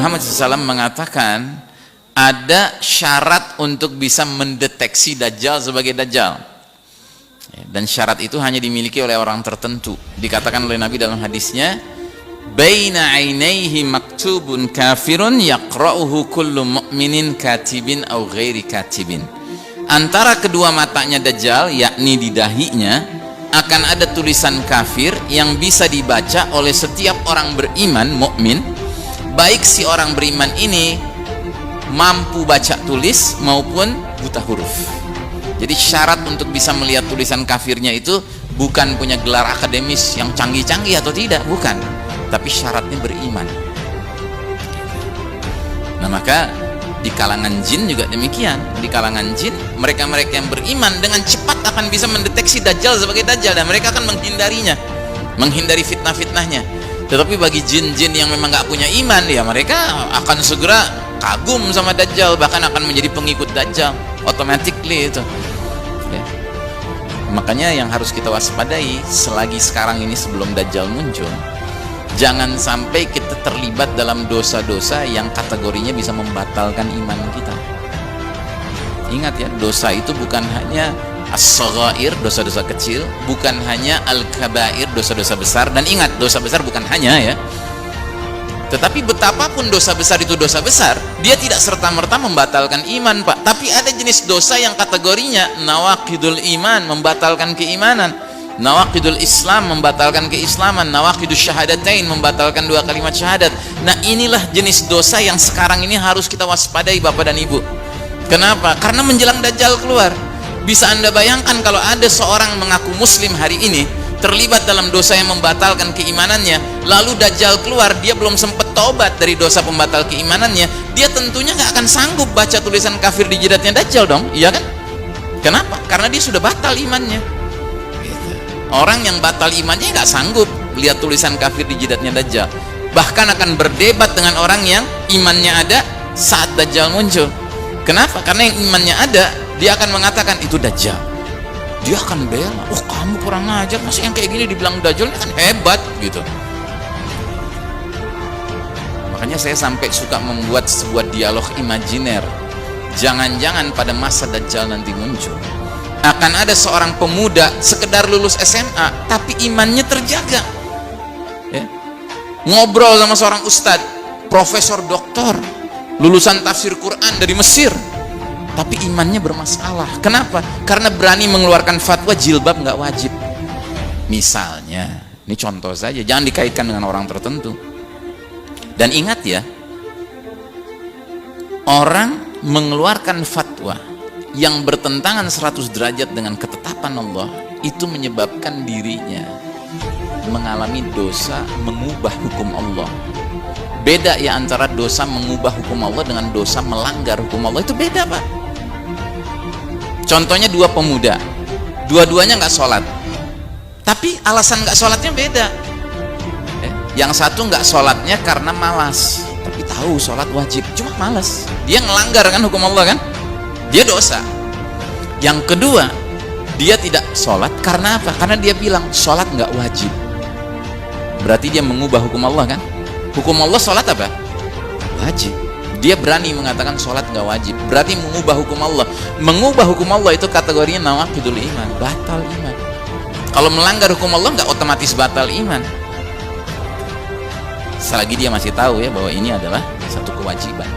Muhammad SAW mengatakan ada syarat untuk bisa mendeteksi Dajjal sebagai Dajjal, dan syarat itu hanya dimiliki oleh orang tertentu. Dikatakan oleh Nabi dalam hadisnya, baina ainaihi maktubun kafirun yaqra'uhu kullu mu'minin katibin au ghairi katibin. Antara kedua matanya Dajjal, yakni di dahinya, akan ada tulisan kafir yang bisa dibaca oleh setiap orang beriman mukmin, baik si orang beriman ini mampu baca tulis maupun buta huruf. Jadi syarat untuk bisa melihat tulisan kafirnya itu bukan punya gelar akademis yang canggih-canggih atau tidak, bukan, tapi syaratnya beriman. Nah, maka di kalangan jin juga demikian. Di kalangan jin, mereka-mereka yang beriman dengan cepat akan bisa mendeteksi Dajjal sebagai Dajjal, dan mereka akan menghindarinya, menghindari fitnah-fitnahnya. Tetapi bagi jin-jin yang memang nggak punya iman, ya mereka akan segera kagum sama Dajjal, bahkan akan menjadi pengikut Dajjal automatically itu ya. Makanya yang harus kita waspadai selagi sekarang ini sebelum Dajjal muncul, jangan sampai kita terlibat dalam dosa-dosa yang kategorinya bisa membatalkan iman kita. Ingat ya, dosa itu bukan hanya as-saghair, dosa-dosa kecil, bukan hanya al-kabair, dosa-dosa besar. Dan ingat, dosa besar bukan hanya ya, tetapi betapapun dosa besar itu dosa besar, dia tidak serta-merta membatalkan iman, Pak. Tapi ada jenis dosa yang kategorinya nawaqidul iman, membatalkan keimanan. Nawaqidul Islam, membatalkan keislaman. Nawaqidus syahadatain, membatalkan dua kalimat syahadat. Nah, inilah jenis dosa yang sekarang ini harus kita waspadai, Bapak dan Ibu. Kenapa? Karena menjelang Dajjal keluar. Bisa Anda bayangkan kalau ada seorang mengaku muslim hari ini terlibat dalam dosa yang membatalkan keimanannya, lalu Dajjal keluar, dia belum sempat tobat dari dosa pembatal keimanannya, dia tentunya nggak akan sanggup baca tulisan kafir di jidatnya Dajjal dong, iya kan? Kenapa? Karena dia sudah batal imannya. Orang yang batal imannya nggak sanggup lihat tulisan kafir di jidatnya Dajjal, bahkan akan berdebat dengan orang yang imannya ada saat Dajjal muncul. Kenapa? Karena yang imannya ada, dia akan mengatakan itu Dajjal. Dia akan bela, oh kamu kurang ajar, masa yang kayak gini dibilang Dajjal, kan hebat gitu. Makanya saya sampai suka membuat sebuah dialog imajiner. Jangan-jangan pada masa Dajjal nanti muncul, akan ada seorang pemuda sekedar lulus SMA tapi imannya terjaga ya. Ngobrol sama seorang ustadz, profesor doktor, lulusan tafsir Quran dari Mesir, tapi imannya bermasalah. Kenapa? Karena berani mengeluarkan fatwa jilbab nggak wajib misalnya. Ini contoh saja, jangan dikaitkan dengan orang tertentu. Dan ingat ya, orang mengeluarkan fatwa yang bertentangan 100 derajat dengan ketetapan Allah, itu menyebabkan dirinya mengalami dosa mengubah hukum Allah. Beda ya antara dosa mengubah hukum Allah dengan dosa melanggar hukum Allah, itu beda, Pak. Contohnya dua pemuda, dua-duanya nggak sholat, tapi alasan nggak sholatnya beda. Yang satu nggak sholatnya karena malas, tapi tahu sholat wajib, cuma malas. Dia ngelanggar kan hukum Allah kan? Dia dosa. Yang kedua, dia tidak sholat karena apa? Karena dia bilang sholat nggak wajib. Berarti dia mengubah hukum Allah kan? Hukum Allah sholat apa? Wajib. Dia berani mengatakan sholat nggak wajib, berarti mengubah hukum Allah. Mengubah hukum Allah itu kategorinya nawaqidul iman, batal iman. Kalau melanggar hukum Allah nggak otomatis batal iman, selagi dia masih tahu ya bahwa ini adalah satu kewajiban.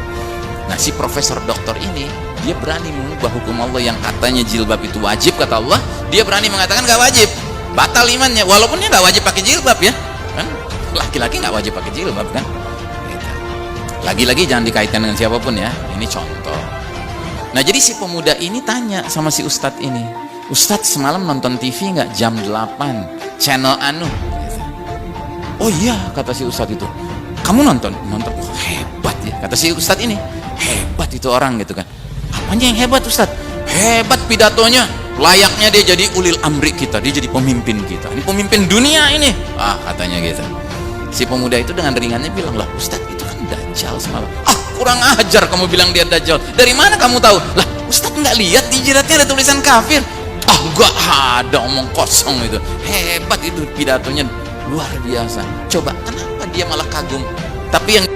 Nah, si profesor doktor ini, dia berani mengubah hukum Allah yang katanya jilbab itu wajib, kata Allah, dia berani mengatakan nggak wajib, batal imannya, walaupun dia nggak wajib pakai jilbab ya kan? Laki-laki nggak wajib pakai jilbab kan? Lagi-lagi jangan dikaitkan dengan siapapun ya, ini contoh. Nah, jadi si pemuda ini tanya sama si ustadz ini, Ustadz semalam nonton TV nggak jam 8 channel anu? Oh iya, kata si ustadz itu. Kamu nonton? Nonton. Oh, hebat ya, kata si ustadz ini. Hebat itu orang gitu kan. Apanya yang hebat, Ustadz? Hebat pidatonya, layaknya dia jadi ulil amri kita, dia jadi pemimpin kita, ini pemimpin dunia ini, katanya gitu. Si pemuda itu dengan ringannya bilang, lah Ustadz itu kan Dajjal semalam. Kurang ajar kamu bilang dia Dajjal, dari mana kamu tahu? Lah Ustadz nggak lihat di jidatnya ada tulisan kafir? Nggak ada, omong kosong itu. Hebat itu pidatonya, luar biasa. Coba kenapa dia malah kagum? Tapi yang